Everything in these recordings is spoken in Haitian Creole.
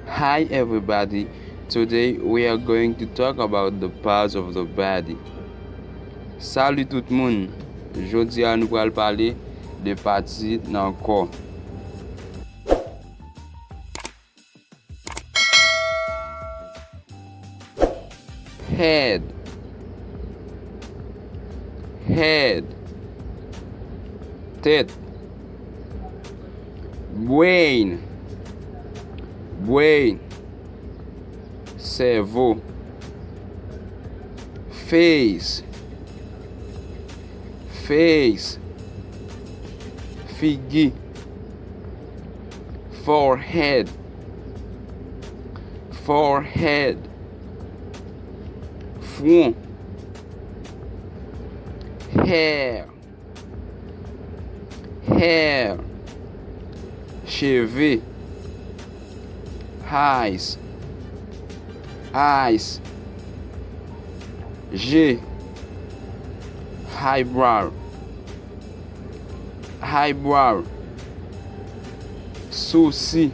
Hi everybody, today we are going to talk about the parts of the body. Salut tout le monde, jodi a nous allons parler de parties dans le corps. Head, tête. Brain, cerveau. Face, figure. Forehead, front. Hair, cheveux. Eyes, eyebrow, sourcil.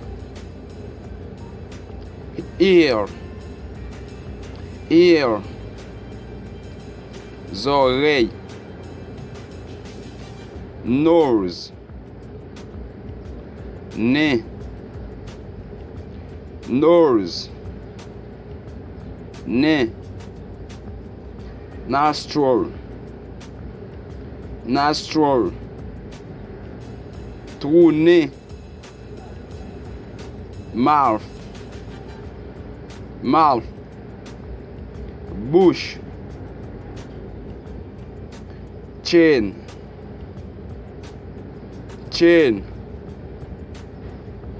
Ear, oreilles. Nose, nez. Nostril, trou nez. Mouth, bouche. Chin,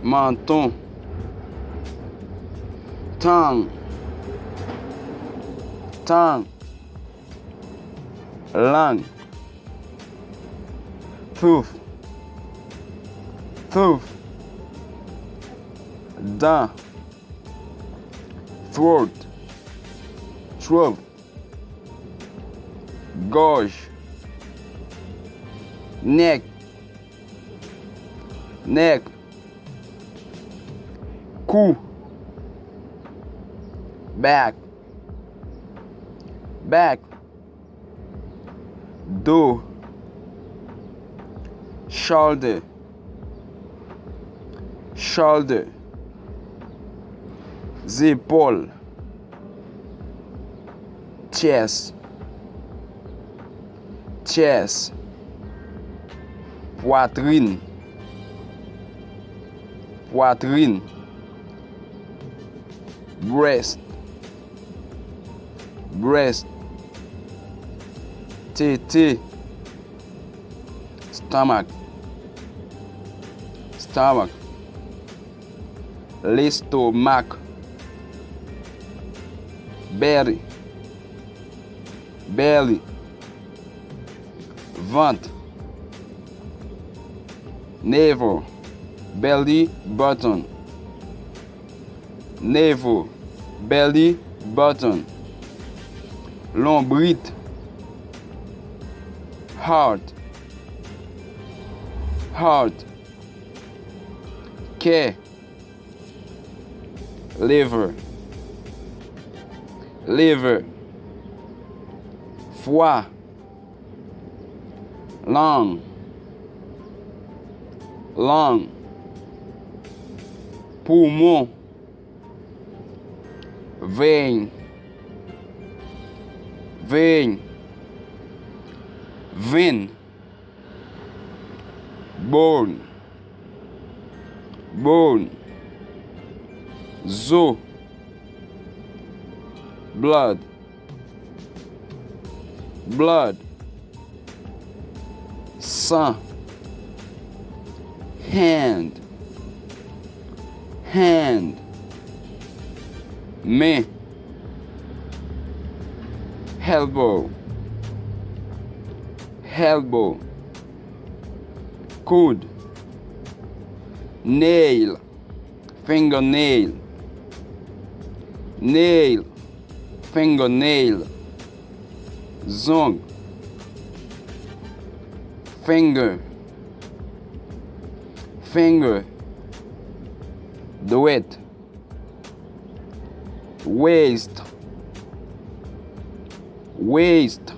menton. Tongue, langue. Tooth, dent. Throat, gorge. Neck, cou. Back, dos. Shoulder, épaules. Chest, poitrine. Breast, tété. Stomach, l'estomac. Belly, ventre. Navel, belly button. Lombrite, heart. Cœur, liver. Foie, lung. Poumon, vein. Vein, bone. Zoo, blood. Sang, hand. Main, elbow. Coude, nail, fingernail. Zong, finger, duet, waist, waist,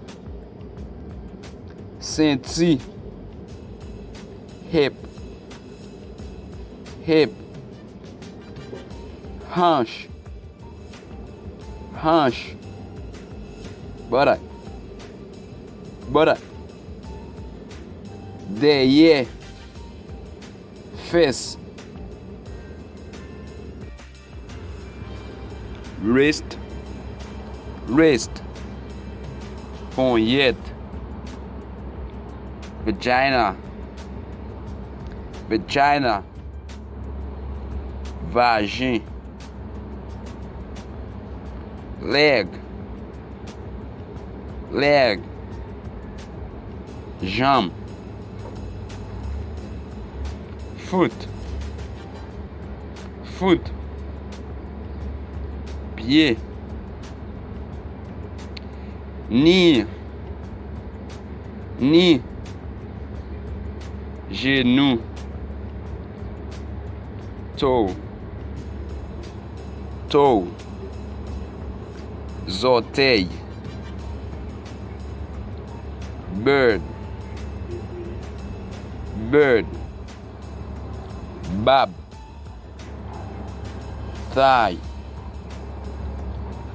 senti, hip, hip, hanche, hanche, buttock, buttock, derrière, fesse, wrist, wrist, poignette, vagina, vagina, vagin, leg, leg, jambe, foot, foot, pied, knee, knee, genou, toe, toe, orteil, bird, bird, bab, thigh,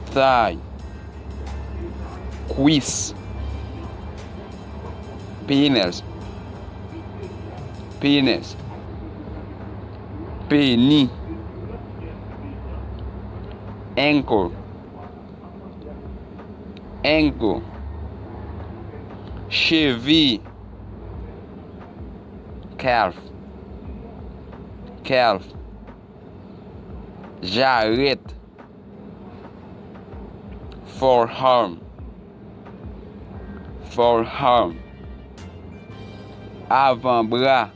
thigh, cuisse, penis, penis, pénis, ankle, ankle, cheville, calf, calf, jarrette, forearm, forearm, avant-bras,